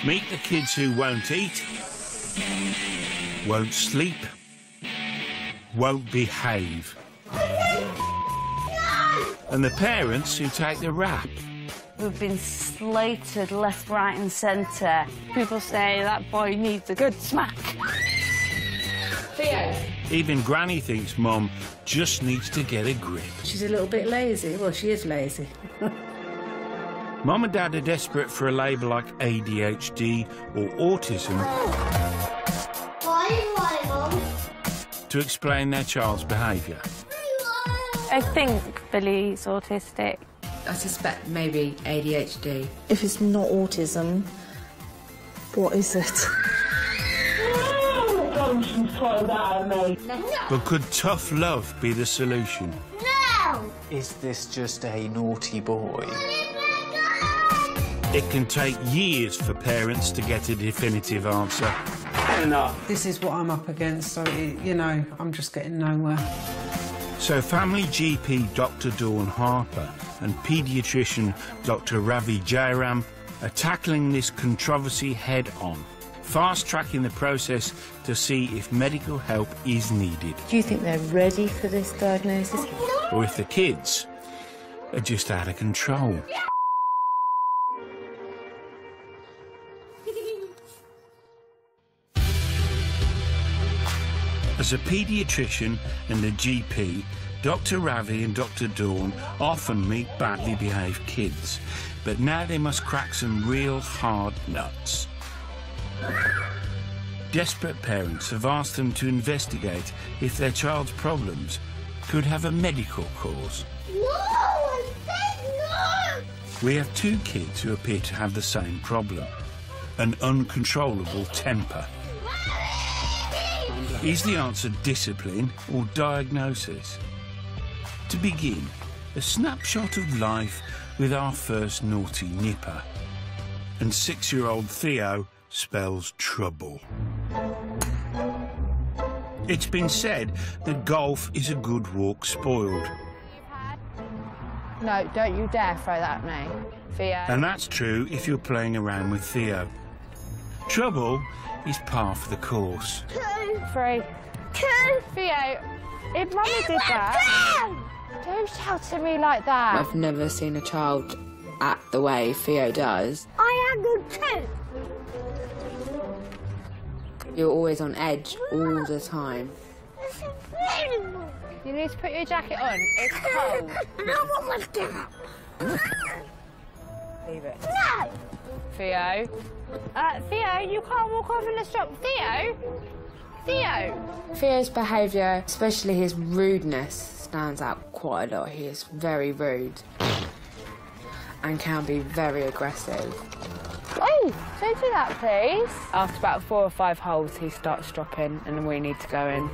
Meet the kids who won't eat, won't sleep, won't behave. And the parents who take the rap. We've been slated left, right and centre. People say that boy needs a good smack. Theo. Even Granny thinks Mum just needs to get a grip. She's a little bit lazy. Well, she is lazy. Mum and Dad are desperate for a label like ADHD or autism to explain their child's behaviour. I think Billy's autistic. I suspect maybe ADHD. If it's not autism, what is it? But could tough love be the solution? No! Is this just a naughty boy? It can take years for parents to get a definitive answer. Enough. This is what I'm up against, so, you know, I'm just getting nowhere. So family GP Dr Dawn Harper and paediatrician Dr Ravi Jairam are tackling this controversy head-on, fast-tracking the process to see if medical help is needed. Do you think they're ready for this diagnosis? Or if the kids are just out of control. As a paediatrician and a GP, Dr Ravi and Dr Dawn often meet badly behaved kids, but now they must crack some real hard nuts. Desperate parents have asked them to investigate if their child's problems could have a medical cause. No! I said no! We have two kids who appear to have the same problem, an uncontrollable temper. Is the answer discipline or diagnosis? To begin, a snapshot of life with our first naughty nipper. And 6-year-old Theo spells trouble. It's been said that golf is a good walk spoiled. No, don't you dare throw that at me, Theo. And that's true if you're playing around with Theo. Trouble is par for the course. 3. 2. Theo, if Mummy did that, don't shout at me like that. I've never seen a child act the way Theo does. I am good too. You're always on edge all the time. It's incredible. You need to put your jacket on. It's cold. No one wants to. Leave it. No. Theo. Theo, you can't walk off in the shop. Theo? Theo? Theo's behaviour, especially his rudeness, stands out quite a lot. He is very rude and can be very aggressive. Oh, don't do that, please. After about 4 or 5 holes, he starts dropping and we need to go in.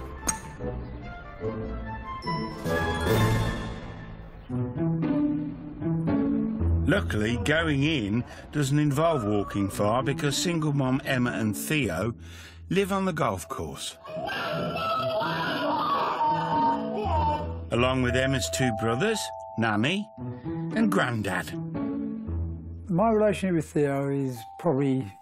Luckily, going in doesn't involve walking far because single mum Emma and Theo live on the golf course. Along with Emma's 2 brothers, Nanny and Grandad. My relationship with Theo is probably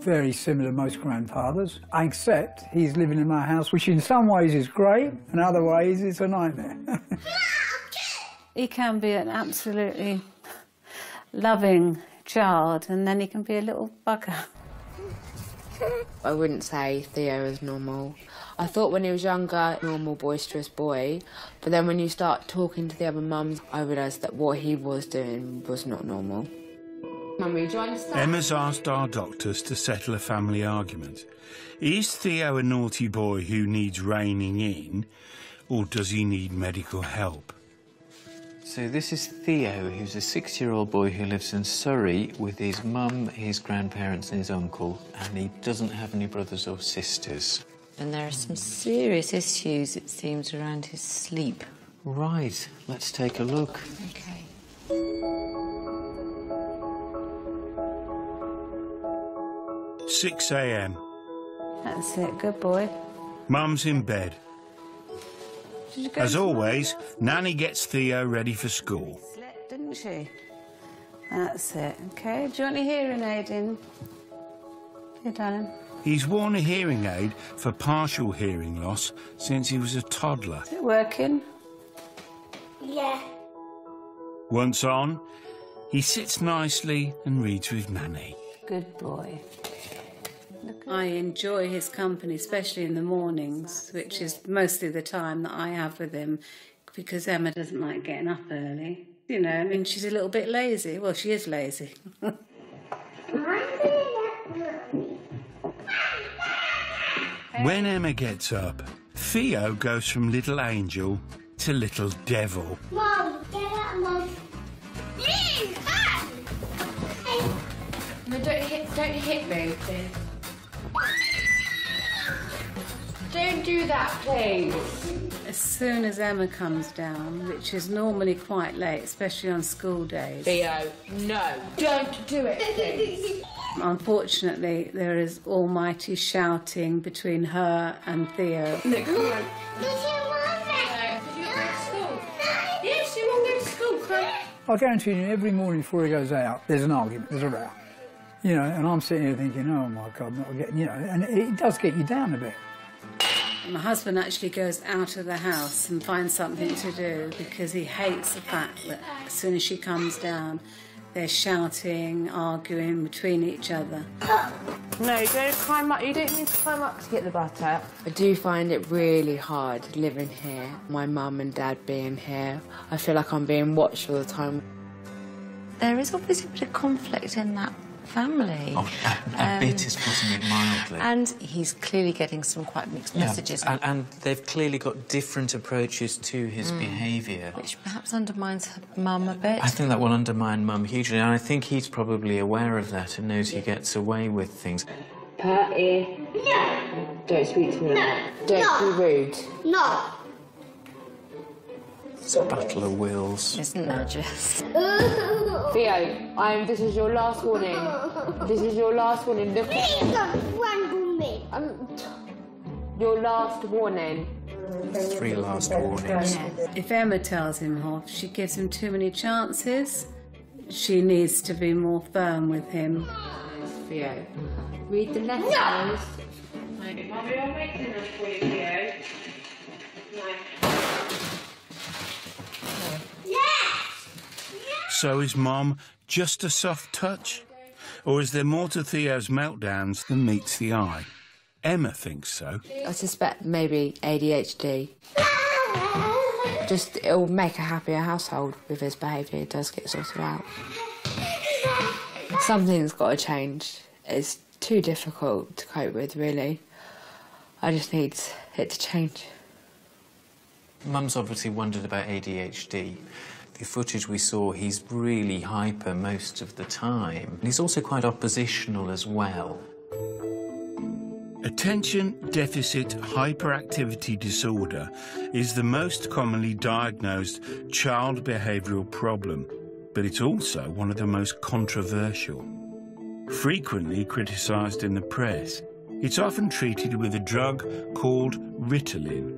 very similar to most grandfathers, except he's living in my house, which in some ways is great, and other ways it's a nightmare. He can be an absolutely loving child, and then he can be a little bugger. I wouldn't say Theo is normal. I thought when he was younger, normal, boisterous boy, but then when you start talking to the other mums, I realised that what he was doing was not normal. Mummy, do you understand? Emma's asked our doctors to settle a family argument. Is Theo a naughty boy who needs reining in, or does he need medical help? So this is Theo, who's a 6-year-old boy who lives in Surrey with his mum, his grandparents and his uncle, and he doesn't have any brothers or sisters. And there are some serious issues, it seems, around his sleep. Right, let's take a look. OK. 6 a.m. That's it, good boy. Mum's in bed. Did you go As always, Nanny gets Theo ready for school. Slept, didn't she? That's it, OK? Do you want your hearing aid in? Here, darling. He's worn a hearing aid for partial hearing loss since he was a toddler. Is it working? Yeah. Once on, he sits nicely and reads with Nanny. Good boy. I enjoy his company, especially in the mornings, which is mostly the time that I have with him, because Emma doesn't like getting up early. You know, I mean, she's a little bit lazy. Well, she is lazy. When Emma gets up, Theo goes from little angel to little devil. Mom, get up, Mom. No, don't hit me, please. Don't do that, please. As soon as Emma comes down, which is normally quite late, especially on school days. Theo, no. Don't do it, please. Unfortunately, there is almighty shouting between her and Theo. No, come on. Yes, you want to go to school, come on. I guarantee you, every morning before he goes out, there's an argument, there's a row. You know, and I'm sitting here thinking, oh my God, not getting, you know, and it does get you down a bit. My husband actually goes out of the house and finds something to do because he hates the fact that as soon as she comes down, they're shouting, arguing between each other. No, don't climb up. You don't need to climb up to get the butter. I do find it really hard living here. My mum and dad being here. I feel like I'm being watched all the time. There is obviously a bit of conflict in that family. Oh, a bit is putting it mildly. And he's clearly getting some quite mixed messages. And they've clearly got different approaches to his behaviour. Which perhaps undermines her mum a bit. I think that will undermine Mum hugely, and I think he's probably aware of that and knows he gets away with things. Patty. No. Don't speak to me. No. Don't be rude. No. It's a battle of wills. Isn't that just? Theo, this is your last warning. This is your last warning. Look Please don't wrangle me. Your last warning. 3 last warnings. If Emma tells him off, she gives him too many chances. She needs to be more firm with him. Theo, read the letters. No. Mummy, I'll make dinner for you, Theo. So is Mom just a soft touch? Or is there more to Theo's meltdowns than meets the eye? Emma thinks so. I suspect maybe ADHD. Just, it'll make a happier household with his behaviour. It does get sorted out. Something's got to change. It's too difficult to cope with, really. I just need it to change. Mum's obviously wondered about ADHD. The footage we saw, he's really hyper most of the time. He's also quite oppositional as well. Attention deficit hyperactivity disorder is the most commonly diagnosed child behavioural problem, but it's also one of the most controversial. Frequently criticised in the press, it's often treated with a drug called Ritalin.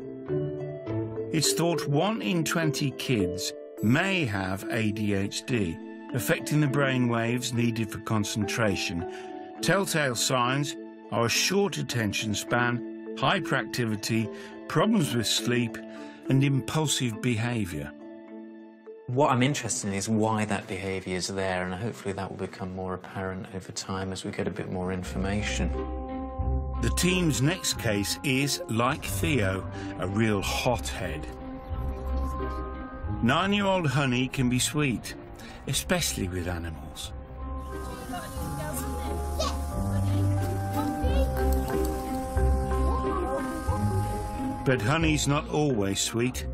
It's thought 1 in 20 kids may have ADHD, affecting the brain waves needed for concentration. Telltale signs are a short attention span, hyperactivity, problems with sleep, and impulsive behaviour. What I'm interested in is why that behaviour is there, and hopefully that will become more apparent over time as we get a bit more information. The team's next case is, like Theo, a real hothead. 9-year-old Honey can be sweet, especially with animals. But Honey's not always sweet.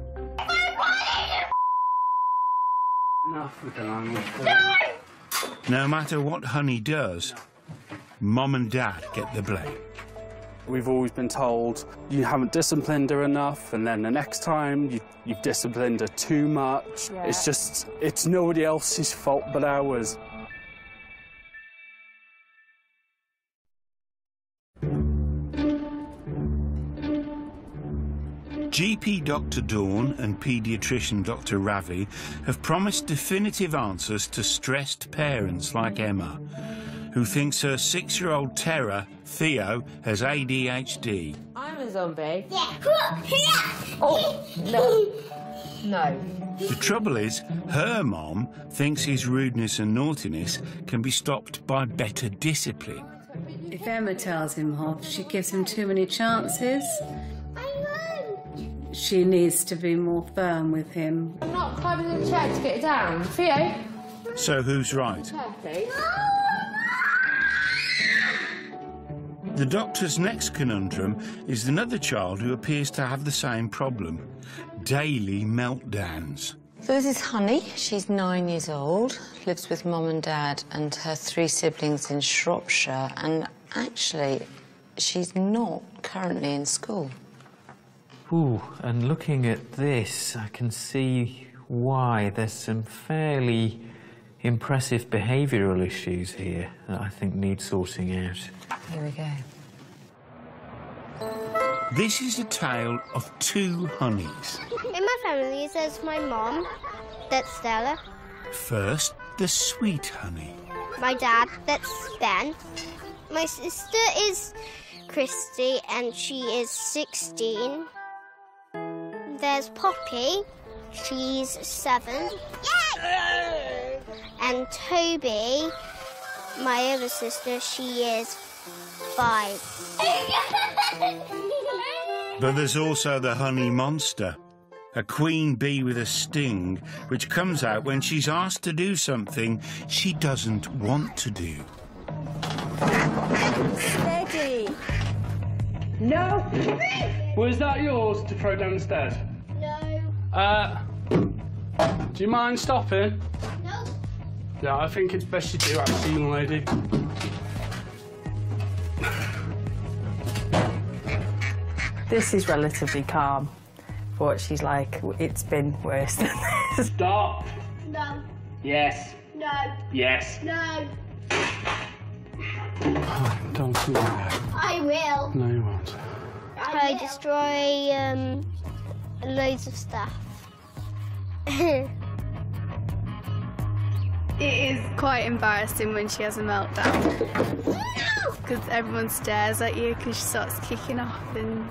No matter what Honey does, Mum and Dad get the blame. We've always been told you haven't disciplined her enough, and then the next time you've disciplined her too much. Yeah. It's nobody else's fault but ours. GP Dr Dawn and paediatrician Dr Ravi have promised definitive answers to stressed parents like Emma, who thinks her 6-year-old terror, Theo, has ADHD. I'm a zombie. Yeah. Oh, no. No. The trouble is, her mom thinks his rudeness and naughtiness can be stopped by better discipline. If Emma tells him off, she gives him too many chances. She needs to be more firm with him. I'm not climbing the chair to get it down. Theo? So who's right? The doctor's next conundrum is another child who appears to have the same problem. Daily meltdowns. So this is Honey. She's 9 years old, lives with Mum and Dad and her 3 siblings in Shropshire, and actually, she's not currently in school. Ooh, and looking at this, I can see why. There's some fairly impressive behavioural issues here that I think need sorting out. Here we go. This is a tale of 2 honeys. In my family, there's my mom, that's Stella. First, the sweet honey. My dad, that's Ben. My sister is Christy, and she is 16. There's Poppy, she's 7. Yay! And Toby, my other sister, she is 5. But there's also the honey monster, a queen bee with a sting, which comes out when she's asked to do something she doesn't want to do. Steady. No. Was that yours to throw down the stairs? No. Do you mind stopping? No. Yeah, I think it's best you do, actually, young lady. This is relatively calm, but she's like, it's been worse than this. Stop. No. Yes. No. Yes. No. Don't do that. I will. No, you won't. I destroy loads of stuff. It is quite embarrassing when she has a meltdown. Because everyone stares at you because she starts kicking off and,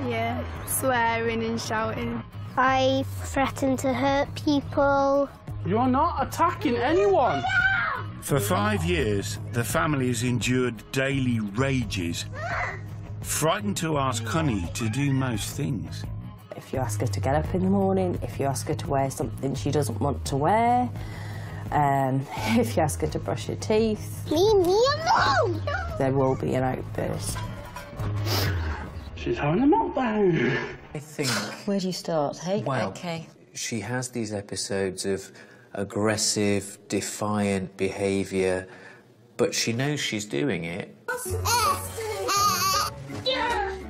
yeah, swearing and shouting. I threaten to hurt people. You're not attacking anyone. For 5 years, the family has endured daily rages, frightened to ask Honey to do most things. If you ask her to get up in the morning, if you ask her to wear something she doesn't want to wear, if you ask her to brush her teeth, Leave me alone! there will be an outburst. She's having a meltdown. I think... Where do you start, hey? Well, OK. she has these episodes of aggressive, defiant behaviour, but she knows she's doing it.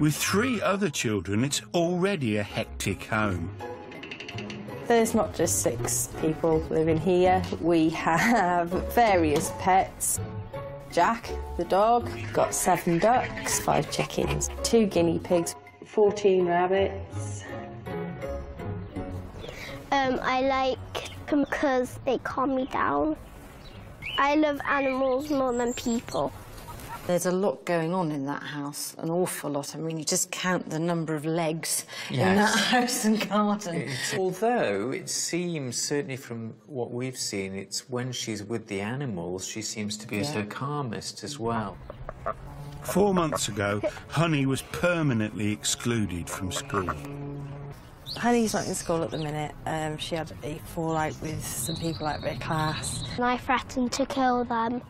With 3 other children, it's already a hectic home. There's not just 6 people living here. We have various pets. Jack, the dog, got 7 ducks, 5 chickens, 2 guinea pigs, 14 rabbits. I like them because they calm me down. I love animals more than people. There's a lot going on in that house, an awful lot. I mean, you just count the number of legs in that house and garden. Although it seems, certainly from what we've seen, it's when she's with the animals, she seems to be at her calmest as well. 4 months ago, Honey was permanently excluded from school. Honey's not in school at the minute. She had a fallout with some people out of her class. And I threatened to kill them.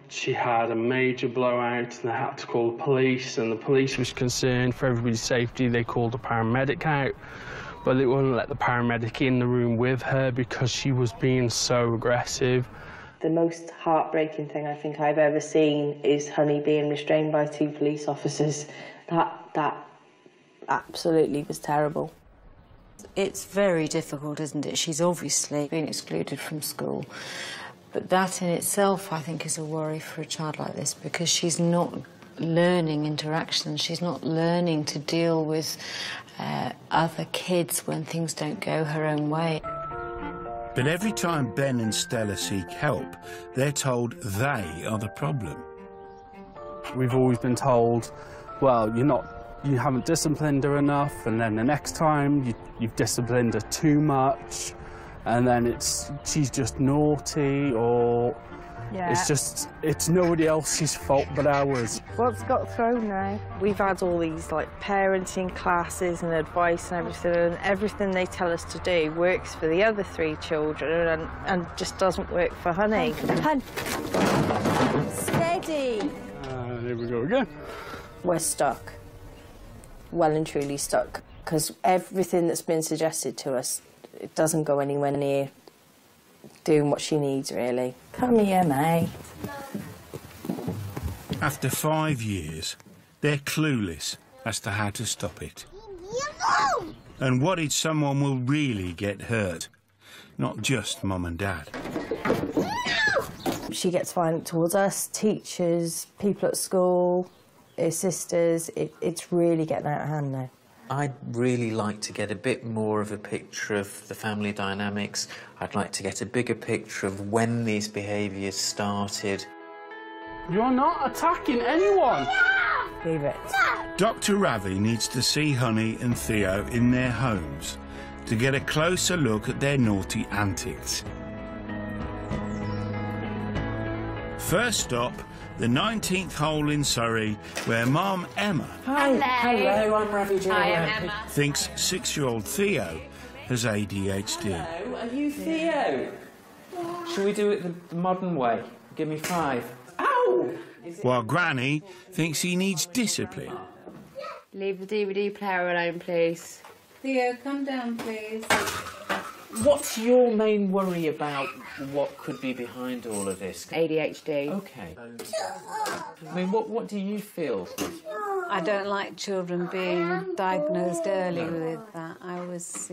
She had a major blowout and they had to call the police, and the police was concerned for everybody's safety. They called a paramedic out, but they wouldn't let the paramedic in the room with her because she was being so aggressive. The most heartbreaking thing I think I've ever seen is Honey being restrained by 2 police officers. That absolutely was terrible. It's very difficult, isn't it? She's obviously been excluded from school. But that in itself, I think, is a worry for a child like this, because she's not learning interaction. She's not learning to deal with other kids when things don't go her own way. But every time Ben and Stella seek help, they're told they are the problem. We've always been told, well, you haven't disciplined her enough, and then the next time you've disciplined her too much, and then she's just naughty, or it's nobody else's fault but ours. What's got thrown now? We've had all these like parenting classes and advice and everything they tell us to do works for the other 3 children and just doesn't work for Honey. Hun, steady. Here we go again. We're stuck. Well and truly stuck, because everything that's been suggested to us, it doesn't go anywhere near doing what she needs, really. Come here, May. After 5 years, they're clueless as to how to stop it. And worried someone will really get hurt, not just Mum and Dad. She gets violent towards us, teachers, people at school, her sisters. It's really getting out of hand now. I'd really like to get a bit more of a picture of the family dynamics. I'd like to get a bigger picture of when these behaviours started. You're not attacking anyone! Leave it. Dr. Ravi needs to see Honey and Theo in their homes to get a closer look at their naughty antics. First stop, the 19th hole in Surrey, where Mum Emma Hello, I'm Ravi Jairam. Hi, I'm Emma. thinks 6-year-old Theo has ADHD. Hello, are you Theo? Shall we do it the modern way? Give me 5. Ow! While Granny thinks he needs discipline. Leave the DVD player alone, please. Theo, come down, please. What's your main worry about what could be behind all of this? ADHD. OK. I mean, what do you feel? I don't like children being diagnosed early with that. I was,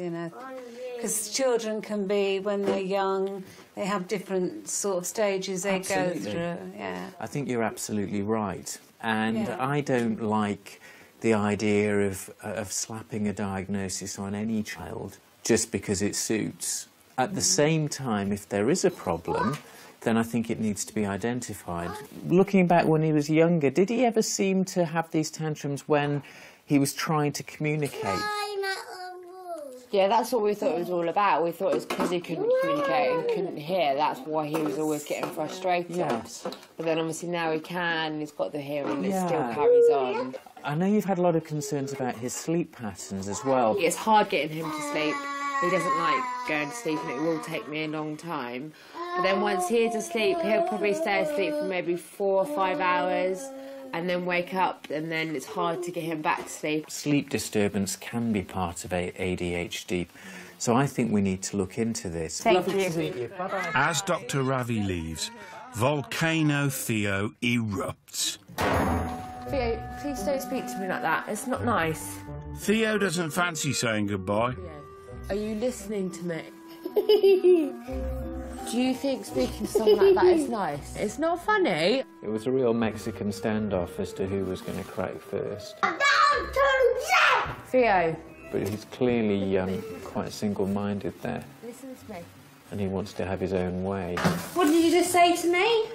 because children can be, when they're young, they have different sort of stages they go through. Yeah. I think you're absolutely right. And I don't like the idea of slapping a diagnosis on any child just because it suits. At the same time, if there is a problem, then I think it needs to be identified. Looking back when he was younger, did he ever seem to have these tantrums when he was trying to communicate? Yeah, that's what we thought it was all about. We thought it was because he couldn't communicate and couldn't hear. That's why he was always getting frustrated. Yes. But then obviously now he can, and he's got the hearing, it still carries on. I know you've had a lot of concerns about his sleep patterns as well. It's hard getting him to sleep. He doesn't like going to sleep, and it will take me a long time. But then once he is asleep, he'll probably stay asleep for maybe 4 or 5 hours and then wake up, and then it's hard to get him back to sleep. Sleep disturbance can be part of ADHD, so I think we need to look into this. Lovely to meet you. Bye-bye. As Dr. Ravi leaves, Volcano Theo erupts. Theo, please don't speak to me like that. It's not nice. Theo doesn't fancy saying goodbye. Are you listening to me? Do you think speaking to someone like that is nice? It's not funny. It was a real Mexican standoff as to who was going to crack first. Theo. But he's clearly quite single-minded there. Listen to me. And he wants to have his own way. What did you just say to me?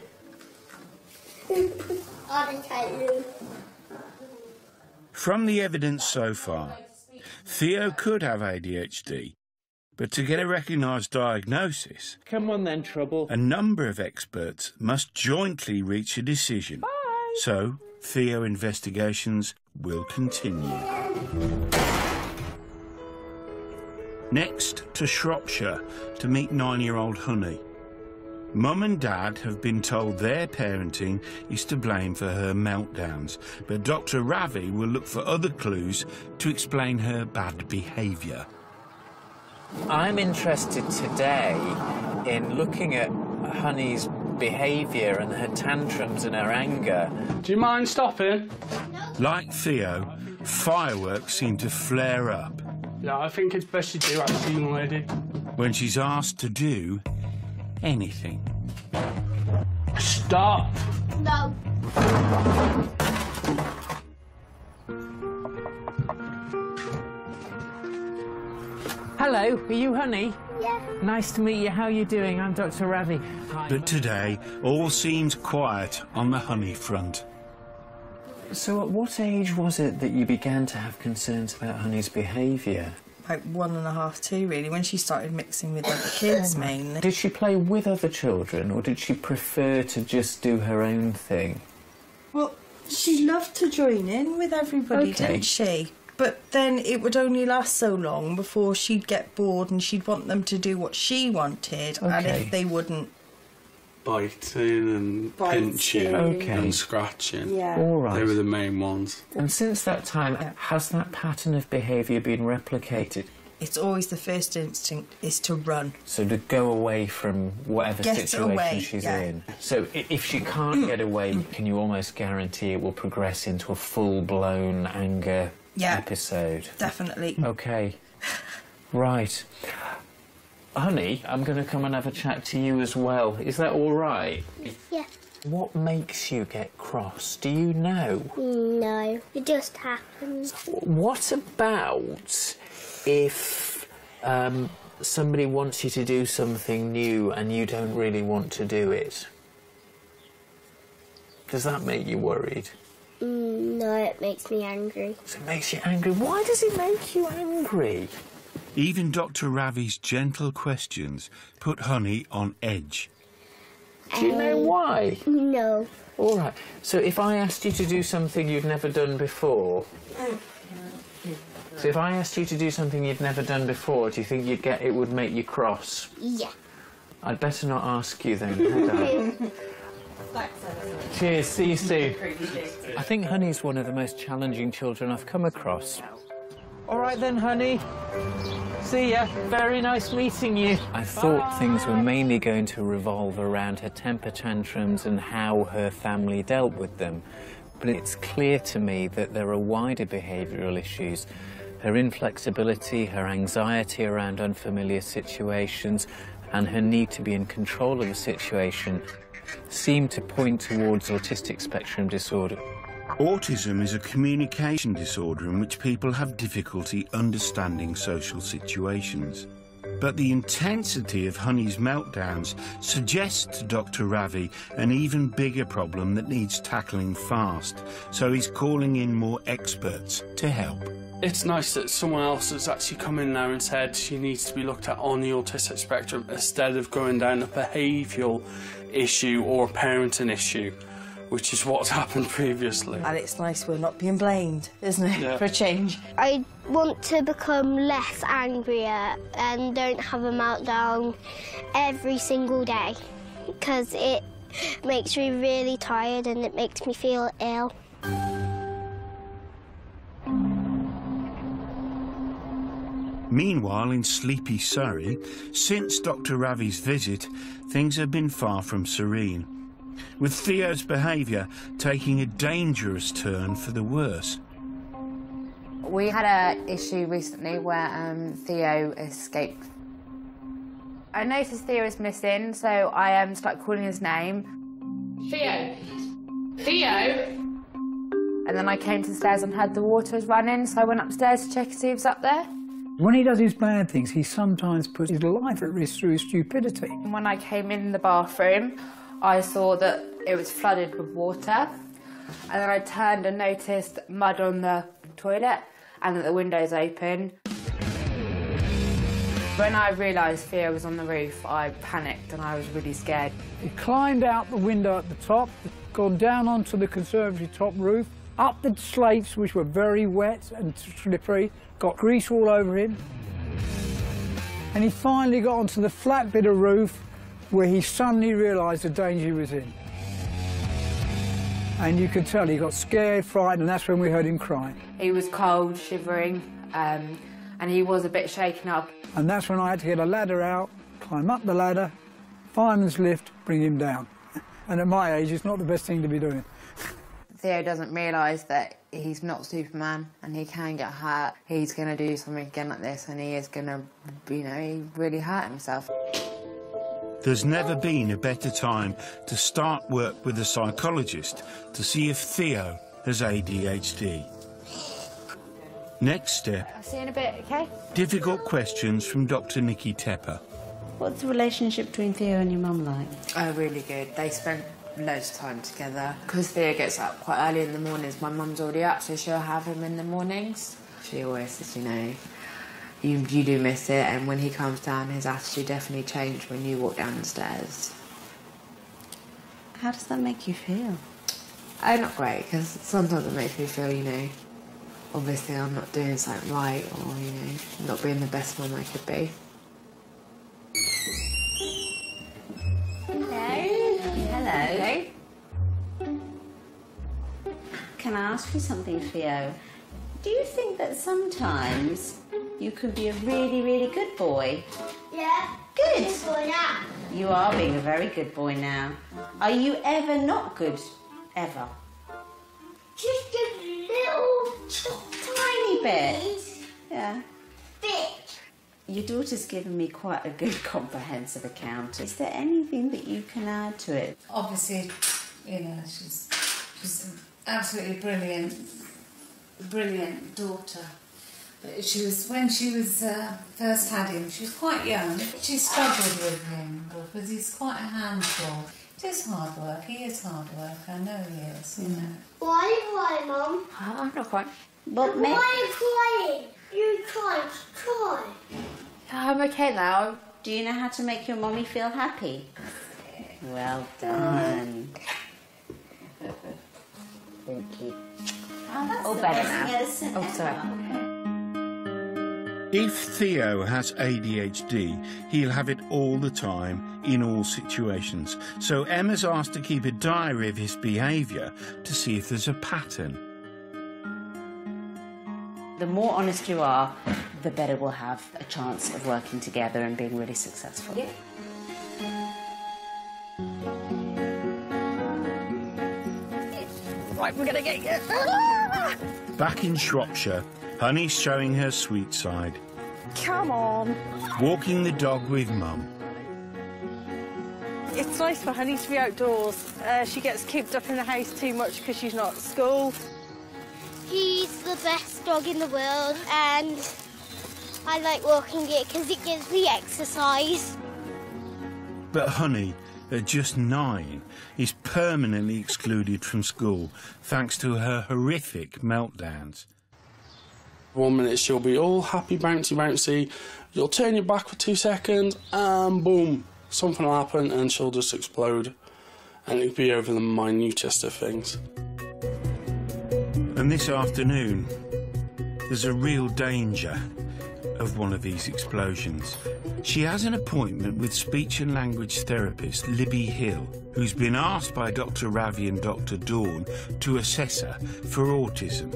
From the evidence so far, Theo could have ADHD, but to get a recognised diagnosis, come on then, Trouble. A number of experts must jointly reach a decision. Bye. So, Theo investigations will continue. Next to Shropshire to meet 9-year-old Honey. Mum and Dad have been told their parenting is to blame for her meltdowns, but Dr. Ravi will look for other clues to explain her bad behaviour. I'm interested today in looking at Honey's behaviour and her tantrums and her anger. Do you mind stopping? Like Theo, fireworks seem to flare up. Yeah, I think it's best you do, actually, young lady. When she's asked to do anything. Stop! No. Hello, are you Honey? Yeah. Nice to meet you. How are you doing? I'm Dr. Ravi. Hi. But today, all seems quiet on the Honey front. So at what age was it that you began to have concerns about Honey's behaviour? Like 1.5, 2, really, when she started mixing with other kids, mainly. Did she play with other children, or did she prefer to just do her own thing? Well, she loved to join in with everybody, didn't she? But then it would only last so long before she'd get bored and she'd want them to do what she wanted, and if they wouldn't... Biting and pinching and scratching. Yeah. All right. They were the main ones. And since that time, has that pattern of behaviour been replicated? It's always the first instinct is to run. So to go away from whatever Get situation away, she's yeah. in. So if she can't get away, can you almost guarantee it will progress into a full-blown anger episode? Definitely. OK. Right. Honey, I'm going to come and have a chat to you as well. Is that all right? Yeah. What makes you get cross? Do you know? No, it just happens. What about if somebody wants you to do something new and you don't really want to do it? Does that make you worried? No, it makes me angry. So it makes you angry. Why does it make you angry? Even Dr. Ravi's gentle questions put Honey on edge. Do you know why? No. All right. So if I asked you to do something you'd never done before... So if I asked you to do something you'd never done before, do you think it would make you cross? Yeah. I'd better not ask you then, had I? Cheers, see you soon. I think Honey's one of the most challenging children I've come across. All right then, Honey. See ya. Very nice meeting you. I thought things were mainly going to revolve around her temper tantrums and how her family dealt with them. But it's clear to me that there are wider behavioural issues. Her inflexibility, her anxiety around unfamiliar situations, and her need to be in control of the situation seem to point towards autistic spectrum disorder. Autism is a communication disorder in which people have difficulty understanding social situations. But the intensity of Honey's meltdowns suggests to Dr. Ravi an even bigger problem that needs tackling fast, so he's calling in more experts to help. It's nice that someone else has actually come in now and said she needs to be looked at on the autistic spectrum instead of going down a behavioural issue or a parenting issue, which is what's happened previously. And it's nice we're not being blamed, isn't it, Yeah. for a change? I want to become less angrier and don't have a meltdown every single day, because it makes me really tired and it makes me feel ill. Meanwhile, in sleepy Surrey, since Dr. Ravi's visit, things have been far from serene, with Theo's behaviour taking a dangerous turn for the worse. We had an issue recently where Theo escaped. I noticed Theo was missing, so I started calling his name. Theo! Theo! And then I came to the stairs and heard the water was running, so I went upstairs to check to see if he was up there. When he does his bad things, he sometimes puts his life at risk through his stupidity. And when I came in the bathroom, I saw that it was flooded with water. And then I turned and noticed mud on the toilet and that the window's open. When I realised Theo was on the roof, I panicked and I was really scared. He climbed out the window at the top, gone down onto the conservatory top roof, up the slates, which were very wet and slippery, got grease all over him. And he finally got onto the flat bit of roof where he suddenly realised the danger he was in. And you could tell he got scared, frightened, and that's when we heard him crying. He was cold, shivering, and he was a bit shaken up. And that's when I had to get a ladder out, climb up the ladder, fireman's lift, bring him down. And at my age, it's not the best thing to be doing. Theo doesn't realise that he's not Superman and he can get hurt. He's going to do something again like this and he is going to, he really hurt himself. There's never been a better time to start work with a psychologist to see if Theo has ADHD. Next step, I'll see you in a bit, OK? difficult questions from Dr. Nikki Tepper. What's the relationship between Theo and your mum like? Oh, really good. They spend loads of time together. Because Theo gets up quite early in the mornings, my mum's already up, so she'll have him in the mornings. She always says, you know, you do miss it, and when he comes down, his attitude definitely changed when you walk down the stairs. How does that make you feel? Oh, not great, because sometimes it makes me feel, you know, obviously I'm not doing something right, or, you know, not being the best mum I could be. Hello. Can I ask you something, Theo? Do you think that sometimes you could be a really, really good boy? Yeah. Good. Good boy now. You are being a very good boy now. Are you ever not good? Ever? Just a little Tiny bit. Yeah. bit. Your daughter's given me quite a good comprehensive account. Is there anything that you can add to it? Obviously, you know, she's an absolutely brilliant daughter. But when she was first had him, she was quite young. She struggled with him because he's quite a handful. It is hard work. He is hard work. I know he is. You know. Why are you crying, Mum? I'm not quite. What Why are you crying? You can't cry. I'm OK now. Do you know how to make your mommy feel happy? Well done. Thank you. Oh, better now. Oh, sorry. If Theo has ADHD, he'll have it all the time, in all situations. So Emma's asked to keep a diary of his behaviour to see if there's a pattern. The more honest you are, the better we'll have a chance of working together and being really successful. Yeah. Right, we're going to get you. Back in Shropshire, Honey's showing her sweet side. Come on. Walking the dog with Mum. It's nice for Honey to be outdoors. She gets cooped up in the house too much because she's not at school. He's the best dog in the world, and I like walking it because it gives me exercise. But Honey, at just 9, is permanently excluded from school thanks to her horrific meltdowns. 1 minute she'll be all happy, bouncy, bouncy. You'll turn your back for 2 seconds and boom, something will happen and she'll just explode. And it'll be over the minutest of things. And this afternoon, there's a real danger of one of these explosions. She has an appointment with speech and language therapist Libby Hill, who's been asked by Dr. Ravi and Dr. Dawn to assess her for autism.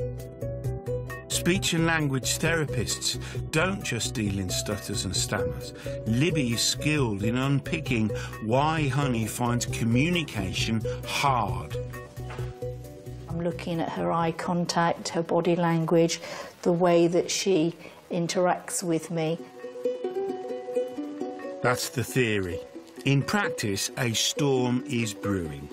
Speech and language therapists don't just deal in stutters and stammers. Libby is skilled in unpicking why Honey finds communication hard. I'm looking at her eye contact, her body language, the way that she interacts with me. That's the theory. In practice, a storm is brewing.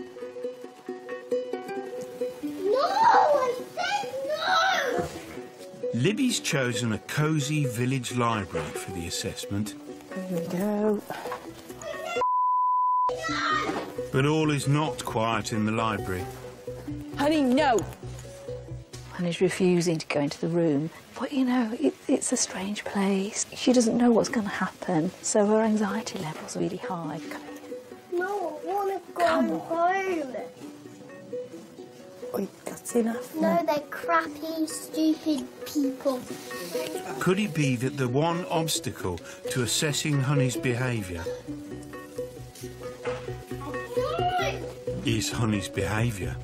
Libby's chosen a cosy village library for the assessment. Here we go. But all is not quiet in the library. Honey, no! Honey's refusing to go into the room. But, you know, it's a strange place. She doesn't know what's going to happen, so her anxiety level's really high. No, I want to go home. Wait, that's enough. No, they're crappy, stupid people. Could it be that the one obstacle to assessing Honey's behaviour is Honey's behaviour?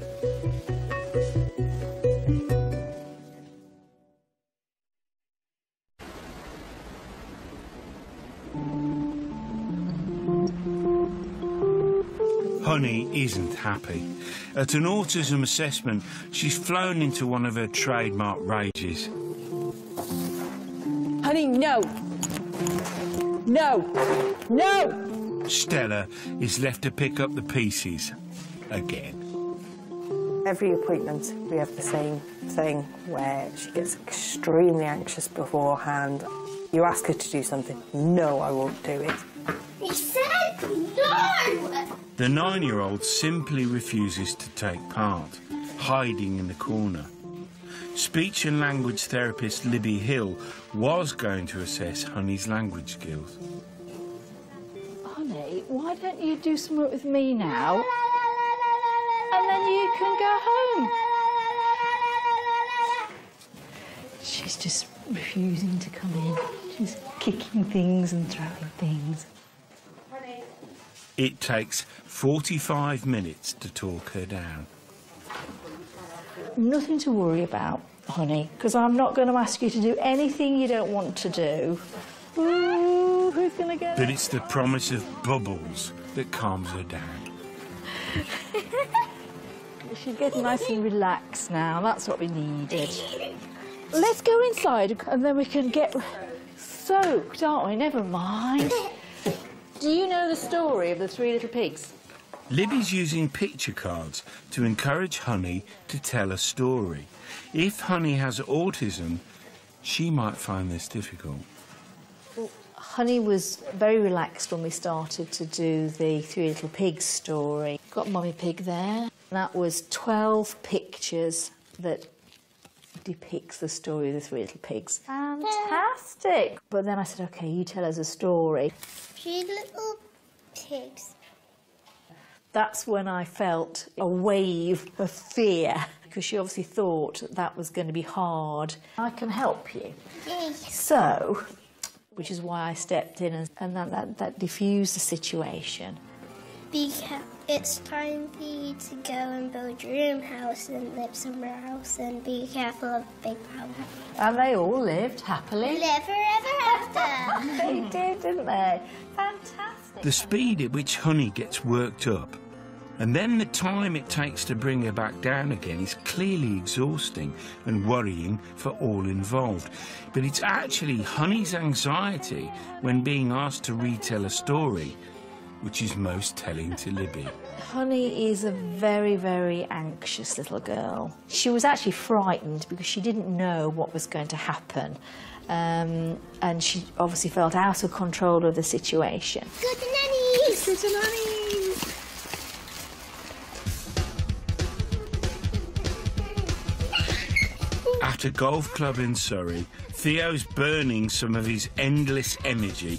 Honey isn't happy. At an autism assessment, she's flown into one of her trademark rages. Honey, no! No! No! Stella is left to pick up the pieces again. Every appointment we have the same thing where she gets extremely anxious beforehand. You ask her to do something, no, I won't do it. He said no! The 9-year-old simply refuses to take part, hiding in the corner. Speech and language therapist Libby Hill was going to assess Honey's language skills. Honey, why don't you do some work with me now? And then you can go home. She's just refusing to come in. She's kicking things and throwing things. It takes 45 minutes to talk her down. Nothing to worry about, honey, because I'm not going to ask you to do anything you don't want to do. Ooh, who's going to get it? But it's the promise of bubbles that calms her down. She's getting nice and relaxed now. That's what we needed. Let's go inside and then we can get soaked, aren't we? Never mind. Do you know the story of the 3 little pigs? Libby's using picture cards to encourage Honey to tell a story. If Honey has autism, she might find this difficult. Well, Honey was very relaxed when we started to do the 3 little pigs story. Got Mummy Pig there. That was 12 pictures that depicts the story of the 3 little pigs. Fantastic! But then I said, OK, you tell us a story. 3 little pigs. That's when I felt a wave of fear, because she obviously thought that was going to be hard. I can help you. Yay. So, which is why I stepped in and that diffused the situation. It's time for you to go and build your own house and live somewhere else, and be careful of big power. And they all lived happily. Live forever after. They did, didn't they? Fantastic. The speed at which Honey gets worked up, and then the time it takes to bring her back down again, is clearly exhausting and worrying for all involved. But it's actually Honey's anxiety when being asked to retell a story which is most telling to Libby. Honey is a very, very anxious little girl. She was actually frightened because she didn't know what was going to happen. And she obviously felt out of control of the situation. Good nannies! Good nannies! At a golf club in Surrey, Theo's burning some of his endless energy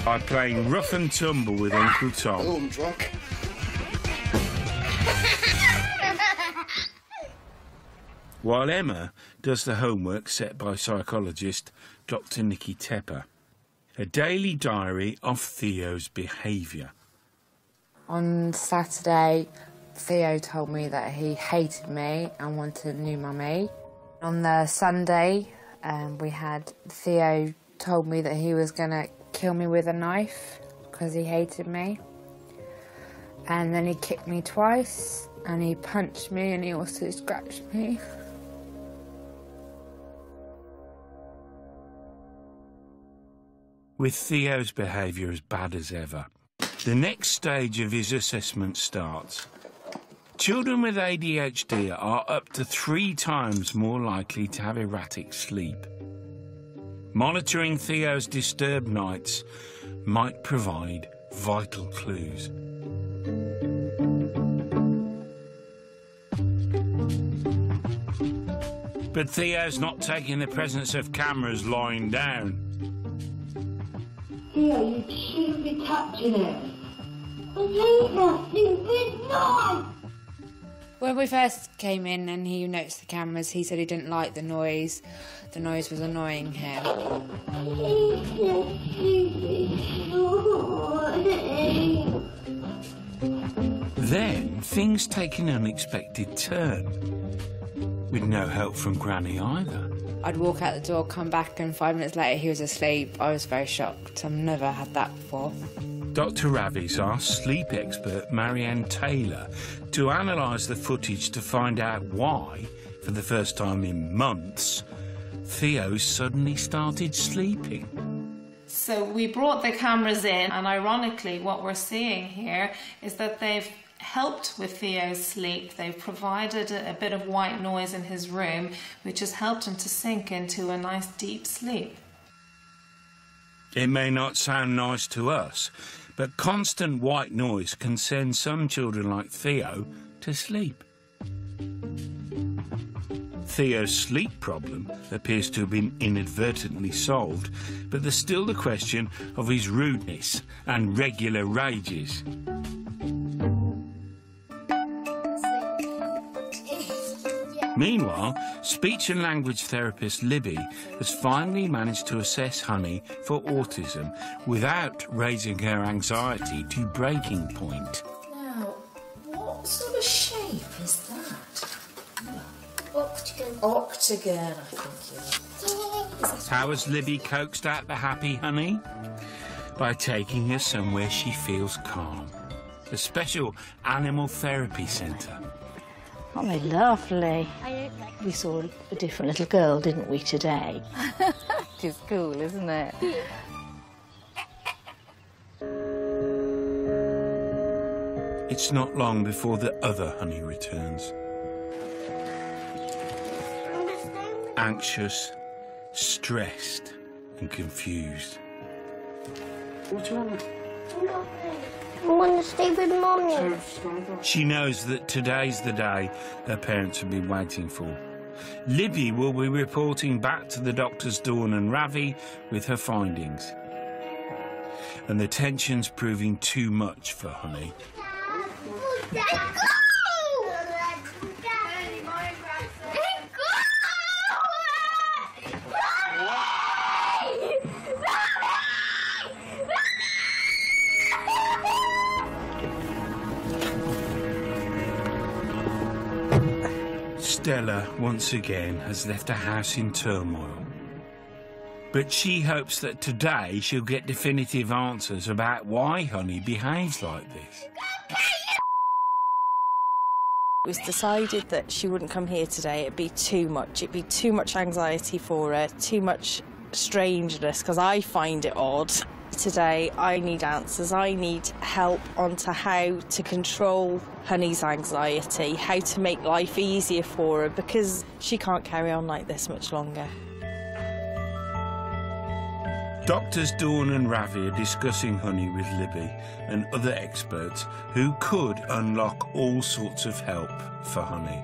by playing rough and tumble with Uncle Tom. Oh, I'm drunk. While Emma does the homework set by psychologist Dr. Nikki Tepper. A daily diary of Theo's behaviour. On Saturday, Theo told me that he hated me and wanted a new mummy. On the Sunday, Theo told me that he was going to kill me with a knife because he hated me. And then he kicked me twice, and he punched me, and he also scratched me. With Theo's behaviour as bad as ever, the next stage of his assessment starts. Children with ADHD are up to 3 times more likely to have erratic sleep. Monitoring Theo's disturbed nights might provide vital clues. But Theo's not taking the presence of cameras lying down. Theo, you shouldn't be touching it. I hate that stupid knife! When we first came in and he noticed the cameras, he said he didn't like the noise. The noise was annoying him. Then things take an unexpected turn, with no help from Granny either. I'd walk out the door, come back, and 5 minutes later he was asleep. I was very shocked. I've never had that before. Dr. Ravi's asked sleep expert Marianne Taylor to analyse the footage to find out why, for the first time in months, Theo suddenly started sleeping. So we brought the cameras in, and ironically what we're seeing here is that they've helped with Theo's sleep. They've provided a bit of white noise in his room, which has helped him to sink into a nice deep sleep. It may not sound nice to us, but constant white noise can send some children like Theo to sleep. Theo's sleep problem appears to have been inadvertently solved, but there's still the question of his rudeness and regular rages. Meanwhile, speech and language therapist Libby has finally managed to assess Honey for autism without raising her anxiety to breaking point. Now, what sort of shape is that? Octagon. Octagon, I think, yeah. How has Libby coaxed out the happy Honey? By taking her somewhere she feels calm. A special animal therapy centre. Aren't they lovely? We saw a different little girl, didn't we, today? She's cool, isn't it? It's not long before the other Honey returns. Anxious, stressed and confused. What do you want? I want to stay with Mummy. She knows that today's the day her parents have been waiting for. Libby will be reporting back to the doctors Dawn and Ravi with her findings. And the tension's proving too much for Honey. Stella, once again, has left the house in turmoil. But she hopes that today she'll get definitive answers about why Honey behaves like this. It was decided that she wouldn't come here today. It'd be too much. It'd be too much anxiety for her, too much strangeness, because I find it odd. Today, I need answers. I need help onto how to control Honey's anxiety, how to make life easier for her, because she can't carry on like this much longer. Doctors Dawn and Ravi are discussing Honey with Libby and other experts who could unlock all sorts of help for Honey.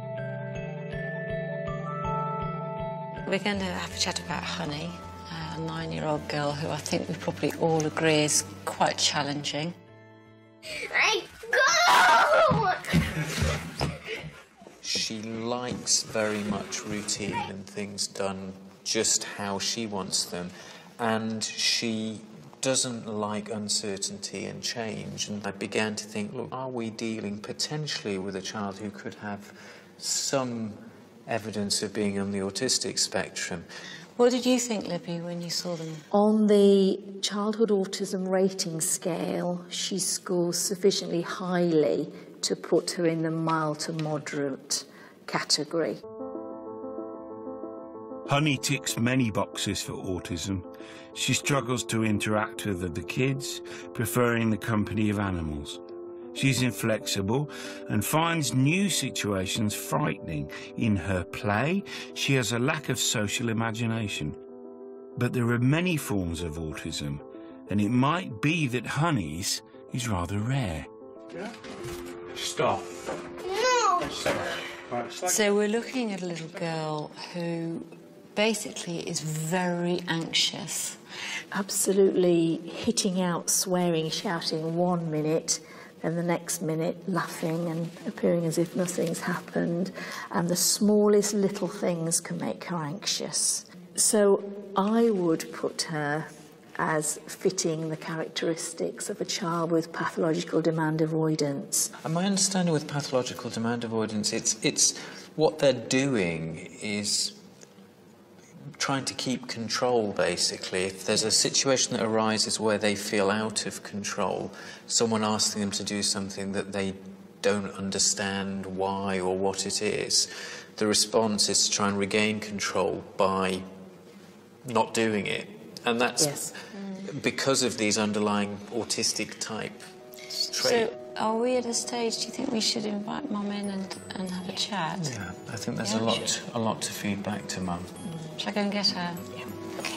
We're going to have a chat about Honey, a 9-year-old girl who I think we probably all agree is quite challenging. She likes very much routine and things done just how she wants them. And she doesn't like uncertainty and change. And I began to think, look, are we dealing potentially with a child who could have some evidence of being on the autistic spectrum? What did you think, Libby, when you saw them? On the childhood autism rating scale, she scores sufficiently highly to put her in the mild to moderate category. Honey ticks many boxes for autism. She struggles to interact with other kids, preferring the company of animals. She's inflexible and finds new situations frightening. In her play, she has a lack of social imagination. But there are many forms of autism, and it might be that Honey's is rather rare. Yeah. Stop. No! So we're looking at a little girl who basically is very anxious. Absolutely hitting out, swearing, shouting 1 minute, and the next minute laughing and appearing as if nothing's happened. And the smallest little things can make her anxious. So I would put her as fitting the characteristics of a child with pathological demand avoidance. And my understanding with pathological demand avoidance, it's what they're doing is trying to keep control, basically. If there's a situation that arises where they feel out of control, someone asking them to do something that they don't understand why or what it is, the response is to try and regain control by not doing it. And that's because of these underlying autistic type traits. So, are we at a stage, do you think we should invite Mum in and have a chat? Yeah, I think there's a lot to feed back to Mum. Shall I go and get her? Yeah. OK.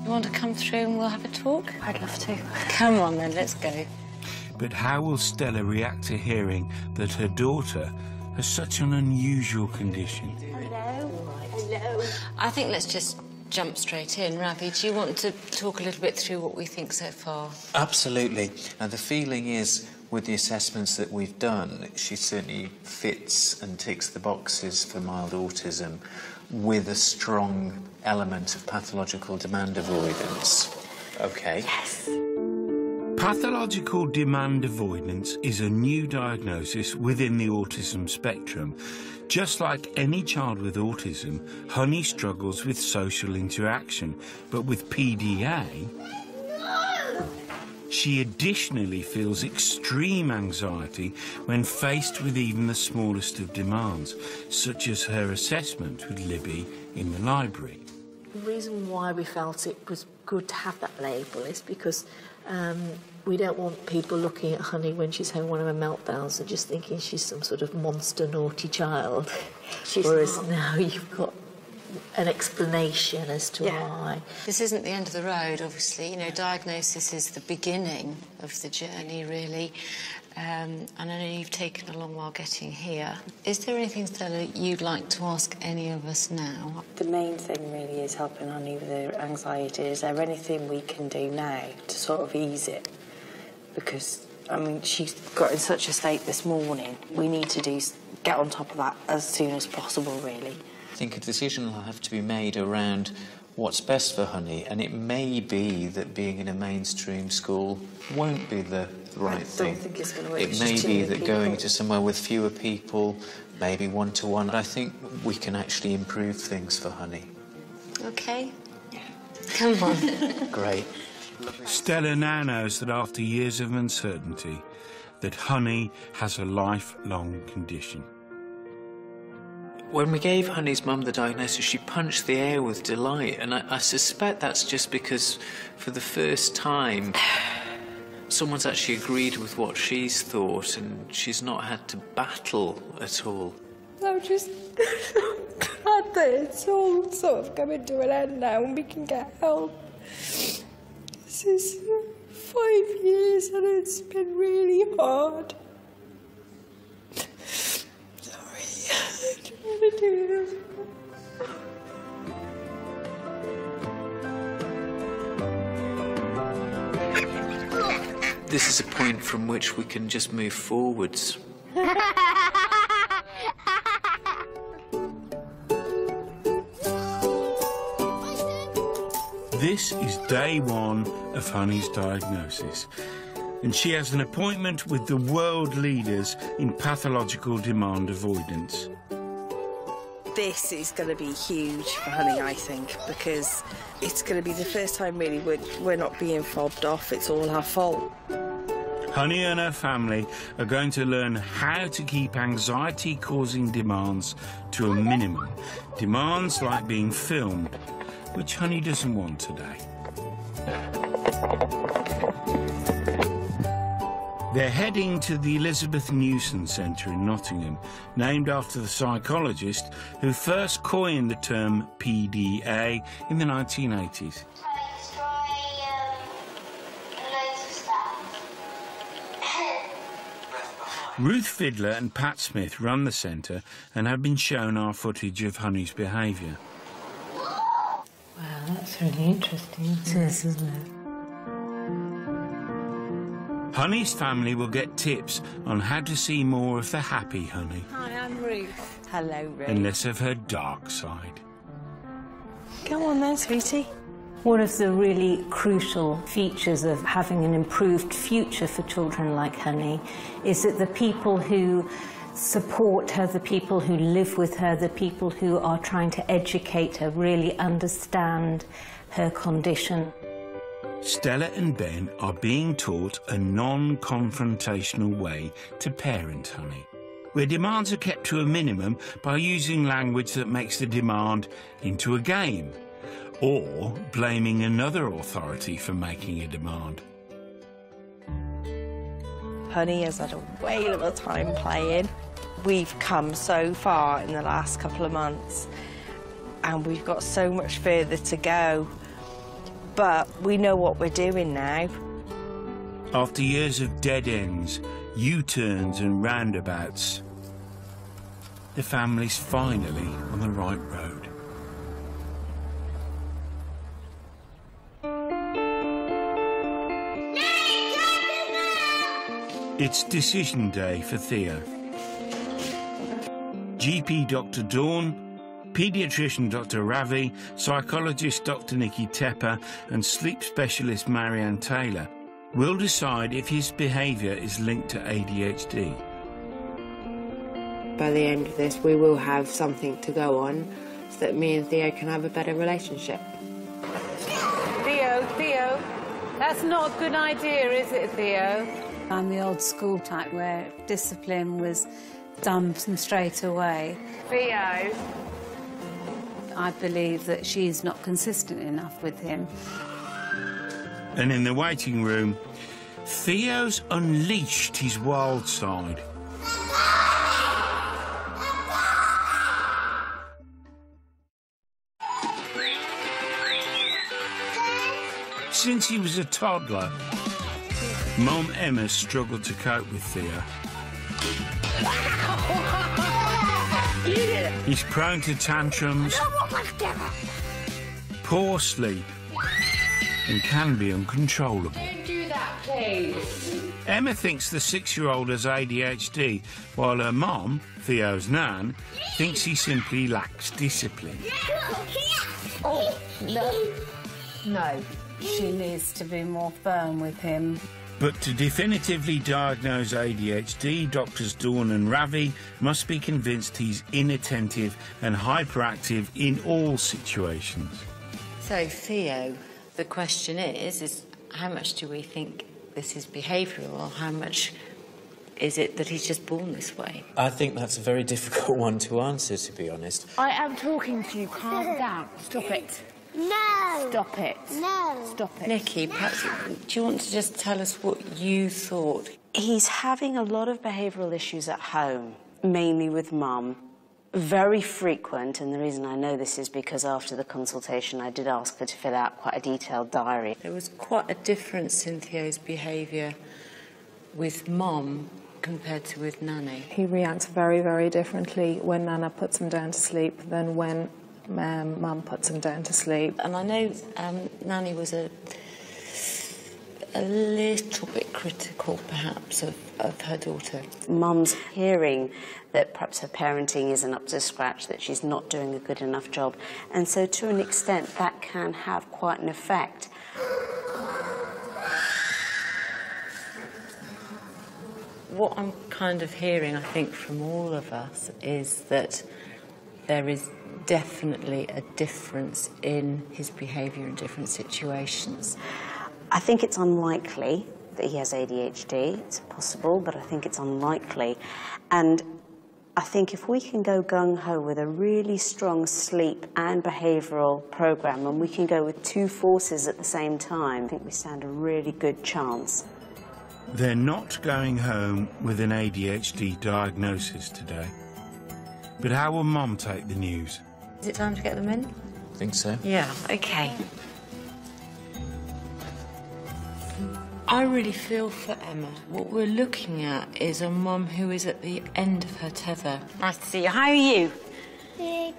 You want to come through and we'll have a talk? I'd love to. Come on then, let's go. But how will Stella react to hearing that her daughter has such an unusual condition? Hello. Hello. I think let's just jump straight in. Ravi, do you want to talk a little bit through what we think so far? Absolutely. Now, the feeling is, with the assessments that we've done, she certainly fits and ticks the boxes for mild autism with a strong element of pathological demand avoidance. OK. Yes. Pathological demand avoidance is a new diagnosis within the autism spectrum. Just like any child with autism, Honey struggles with social interaction, but with PDA, she additionally feels extreme anxiety when faced with even the smallest of demands, such as her assessment with Libby in the library. The reason why we felt it was good to have that label is because we don't want people looking at Honey when she's having one of her meltdowns and just thinking she's some sort of monster, naughty child. Whereas now you've got an explanation as to why. This isn't the end of the road, obviously. You know, diagnosis is the beginning of the journey, really. And I know you've taken a long while getting here. Is there anything, Stella, you'd like to ask any of us now? The main thing really is helping Honey with her anxiety. Is there anything we can do now to sort of ease it? Because, I mean, she's got in such a state this morning. We need to get on top of that as soon as possible, really. I think a decision will have to be made around what's best for Honey, and it may be that being in a mainstream school won't be the right thing. I don't think it's going to work. It may be that going to somewhere with fewer people, maybe one-to-one, I think we can actually improve things for Honey. OK. Yeah. Come on. Great. Stella now knows that after years of uncertainty, that Honey has a lifelong condition. When we gave Honey's mum the diagnosis, she punched the air with delight, and I suspect that's just because, for the first time, someone's actually agreed with what she's thought, and she's not had to battle at all. I'm just glad that it's all sort of coming to an end now and we can get help. This is 5 years and it's been really hard. This is a point from which we can just move forwards. This is day one of Honey's diagnosis, and she has an appointment with the world leaders in pathological demand avoidance. This is going to be huge for Honey, I think, because it's going to be the first time really we're not being fobbed off. It's all her fault. Honey and her family are going to learn how to keep anxiety-causing demands to a minimum. Demands like being filmed, which Honey doesn't want today. They're heading to the Elizabeth Newson Centre in Nottingham, named after the psychologist who first coined the term PDA in the 1980s. Ruth Fiddler and Pat Smith run the centre and have been shown our footage of Honey's behaviour. Wow, that's really interesting. It is, isn't it? Honey's family will get tips on how to see more of the happy Honey. Hi, I'm Ruth. Hello, Ruth. And less of her dark side. Come on then, sweetie. One of the really crucial features of having an improved future for children like Honey is that the people who support her, the people who live with her, the people who are trying to educate her really understand her condition. Stella and Ben are being taught a non-confrontational way to parent Honey, where demands are kept to a minimum by using language that makes the demand into a game. or blaming another authority for making a demand. Honey has had a whale of a time playing. We've come so far in the last couple of months, and we've got so much further to go. But we know what we're doing now. After years of dead ends, U-turns and roundabouts, the family's finally on the right road. It's decision day for Theo. GP Dr. Dawn, paediatrician Dr. Ravi, psychologist Dr. Nikki Tepper and sleep specialist Marianne Taylor will decide if his behaviour is linked to ADHD. By the end of this, we will have something to go on so that me and Theo can have a better relationship. Theo, that's not a good idea, is it, Theo? I'm the old school type where discipline was done straight away. Theo! I believe that she's not consistent enough with him. And in the waiting room, Theo's unleashed his wild side. Since he was a toddler, Mum Emma struggled to cope with Theo. He's prone to tantrums, poor sleep, and can be uncontrollable. Don't do that, please. Emma thinks the 6-year-old has ADHD, while her mum, Theo's nan, thinks he simply lacks discipline. Oh, no. No, she needs to be more firm with him. But to definitively diagnose ADHD, Doctors Dawn and Ravi must be convinced he's inattentive and hyperactive in all situations. So, Theo, the question is how much do we think this is behavioural, or how much is it that he's just born this way? I think that's a very difficult one to answer, to be honest. I am talking to you. Calm down. Stop it. No! Stop it. No! Stop it. Nikki, perhaps, do you want to just tell us what you thought? He's having a lot of behavioural issues at home, mainly with Mum. Very frequent, and the reason I know this is because after the consultation I did ask her to fill out quite a detailed diary. There was quite a difference in Theo's behaviour with Mum compared to with Nanny. He reacts very, very differently when Nana puts him down to sleep than when Mum puts him down to sleep. And I know Nanny was a little bit critical, perhaps, of her daughter. Mum's hearing that perhaps her parenting isn't up to scratch, that she's not doing a good enough job, and so to an extent that can have quite an effect. What I'm kind of hearing, I think, from all of us is that there is definitely a difference in his behaviour in different situations. I think it's unlikely that he has ADHD. It's possible, but I think it's unlikely. And I think if we can go gung-ho with a really strong sleep and behavioural programme, and we can go with two forces at the same time, I think we stand a really good chance. They're not going home with an ADHD diagnosis today. But how will Mum take the news? Is it time to get them in? I think so. Yeah, OK. I really feel for Emma. What we're looking at is a mum who is at the end of her tether. Nice to see you. How are you? Good.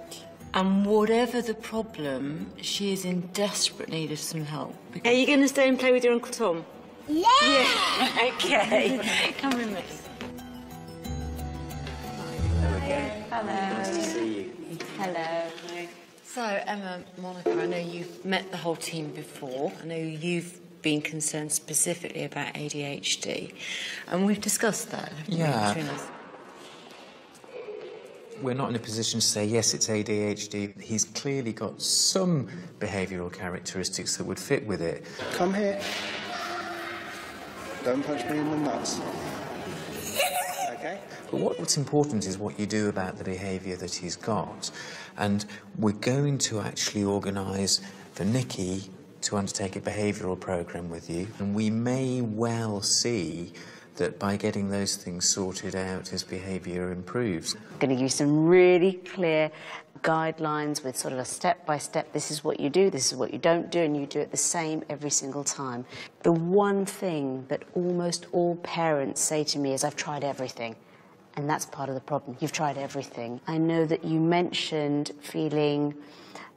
And whatever the problem, she is in desperate need of some help. Are you going to stay and play with your Uncle Tom? Yeah! Yeah, OK. Come with me. Hello. Nice to see you. Hello. So, Emma, Monica, I know you've met the whole team before. I know you've been concerned specifically about ADHD, and we've discussed that, haven't we, between us? We're not in a position to say, yes, it's ADHD. He's clearly got some behavioural characteristics that would fit with it. Come here. Don't punch me in the nuts. OK? But what's important is what you do about the behaviour that he's got. And we're going to actually organise for Nikki to undertake a behavioural programme with you, and we may well see that by getting those things sorted out, his behaviour improves. I'm going to give you some really clear guidelines with sort of a step-by-step, this is what you do, this is what you don't do, and you do it the same every single time. The one thing that almost all parents say to me is, I've tried everything. And that's part of the problem. You've tried everything. I know that you mentioned feeling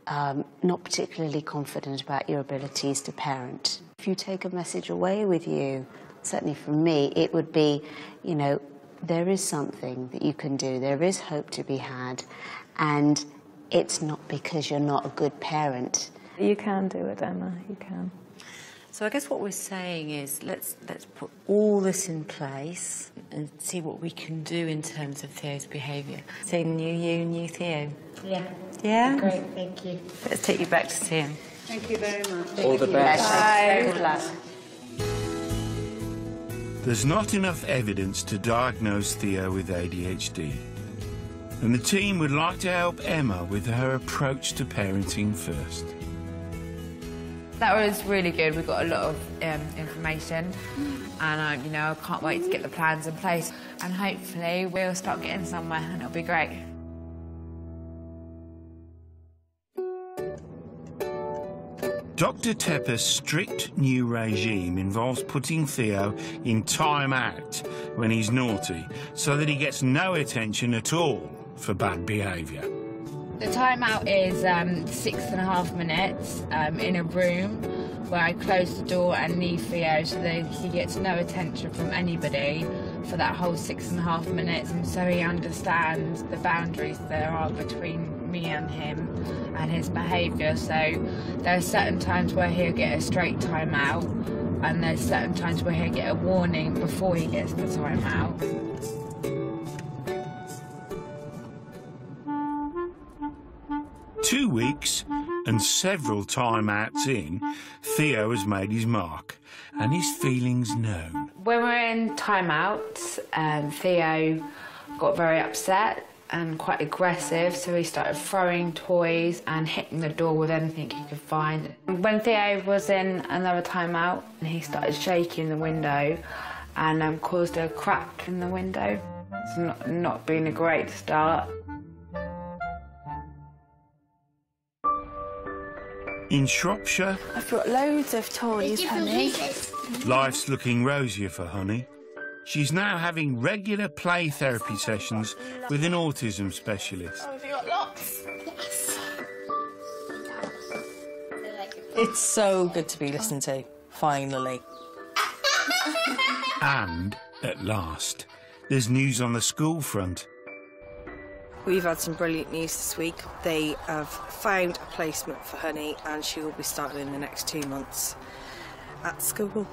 not particularly confident about your abilities to parent. If you take a message away with you, certainly from me, it would be, you know, there is something that you can do, there is hope to be had, and it's not because you're not a good parent. You can do it, Emma, you can. So I guess what we're saying is let's put all this in place and see what we can do in terms of Theo's behaviour. So new you, new Theo. Yeah. Yeah? Great, thank you. Let's take you back to see him. Thank you very much. All the best. Bye. Good luck. There's not enough evidence to diagnose Theo with ADHD, and the team would like to help Emma with her approach to parenting first. That was really good. We got a lot of information, and you know, I can't wait to get the plans in place, and hopefully we'll start getting somewhere, and it'll be great. Dr. Tepper's strict new regime involves putting Theo in time out when he's naughty, so that he gets no attention at all for bad behaviour. The timeout is 6.5 minutes in a room where I close the door and leave Theo so that he gets no attention from anybody for that whole 6.5 minutes, and so he understands the boundaries there are between me and him and his behaviour. So there are certain times where he'll get a straight timeout, and there's certain times where he'll get a warning before he gets the timeout. Two weeks and several timeouts in, Theo has made his mark and his feelings known. When we're in timeouts, Theo got very upset and quite aggressive, so he started throwing toys and hitting the door with anything he could find. When Theo was in another timeout, he started shaking the window and caused a crack in the window. It's not been a great start. In Shropshire, I've got loads of toys, honey. life's looking rosier for Honey. She's now having regular play therapy sessions with an autism specialist. Oh, have you got lots? Yes. It's so good to be listened to, finally. And, at last, there's news on the school front. We've had some brilliant news this week. They have found a placement for Honey, and she will be starting in the next 2 months at school.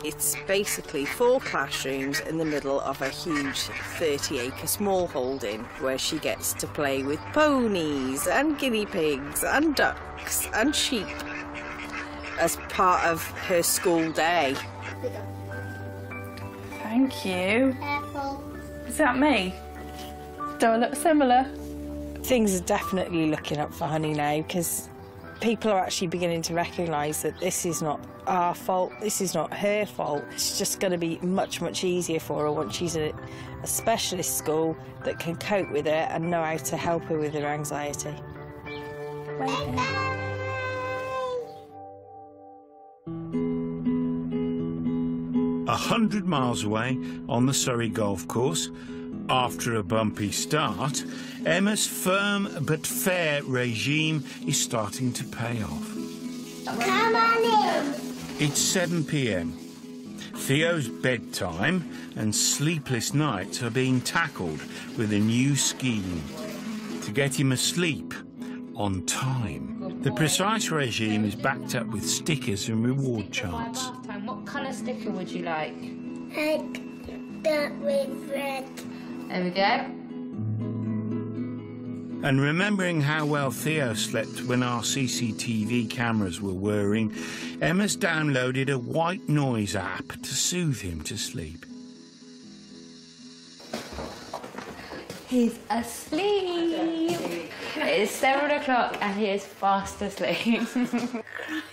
It's basically 4 classrooms in the middle of a huge 30-acre small holding where she gets to play with ponies and guinea pigs and ducks and sheep as part of her school day. Thank you. Careful. Is that me? Do I look similar? Things are definitely looking up for Honey now, because people are actually beginning to recognise that this is not our fault, this is not her fault. It's just going to be much, much easier for her once she's at a specialist school that can cope with her and know how to help her with her anxiety. 100 miles away on the Surrey golf course, after a bumpy start, Emma's firm but fair regime is starting to pay off. Come on in. It's 7 p.m. Theo's bedtime and sleepless nights are being tackled with a new scheme to get him asleep on time. The precise regime is backed up with stickers and reward charts. What colour sticker would you like? That with red. There we go. And remembering how well Theo slept when our CCTV cameras were whirring, Emma's downloaded a white noise app to soothe him to sleep. He's asleep. It's 7 o'clock and he is fast asleep.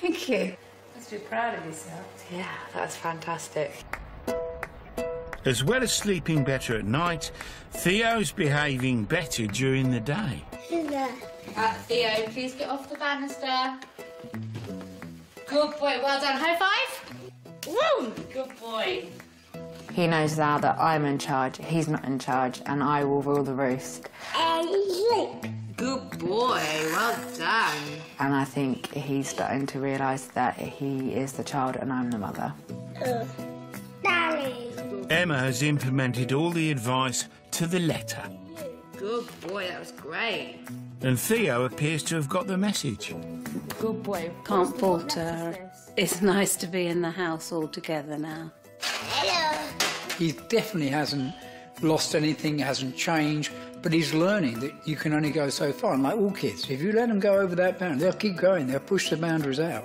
Thank you. Must be proud of yourself. Yeah, that's fantastic. As well as sleeping better at night, Theo's behaving better during the day. Theo, please get off the banister. Good boy, well done. High five. Woo! Good boy. He knows now that I'm in charge, he's not in charge, and I will rule the roost. Good boy, well done. And I think he's starting to realise that he is the child and I'm the mother. Emma has implemented all the advice to the letter. Good boy, that was great. And Theo appears to have got the message. Good boy. Can't fault her. It's nice to be in the house all together now. He definitely hasn't lost anything, hasn't changed, but he's learning that you can only go so far. And like all kids, if you let them go over that boundary, they'll keep going, they'll push the boundaries out.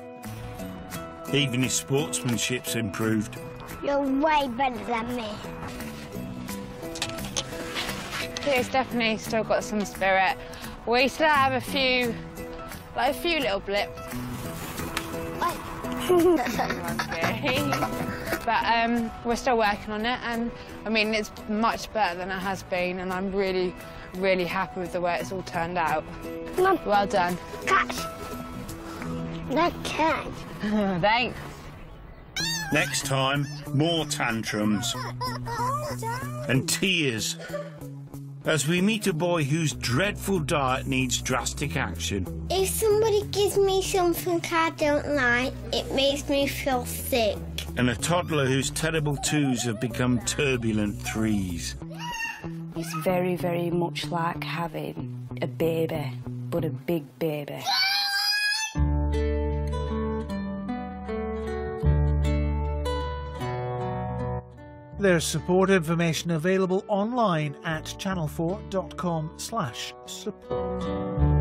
Even his sportsmanship's improved. You're way better than me. He's definitely still got some spirit. We still have a few little blips. But we're still working on it, and I mean, it's much better than it has been, and I'm really, really happy with the way it's all turned out. Mum. Well done. Catch. No catch. Thanks. Next time, more tantrums and tears as we meet a boy whose dreadful diet needs drastic action. If somebody gives me something I don't like, it makes me feel sick. And a toddler whose terrible twos have become turbulent threes. It's very, very much like having a baby, but a big baby. There's support information available online at channel4.com/support.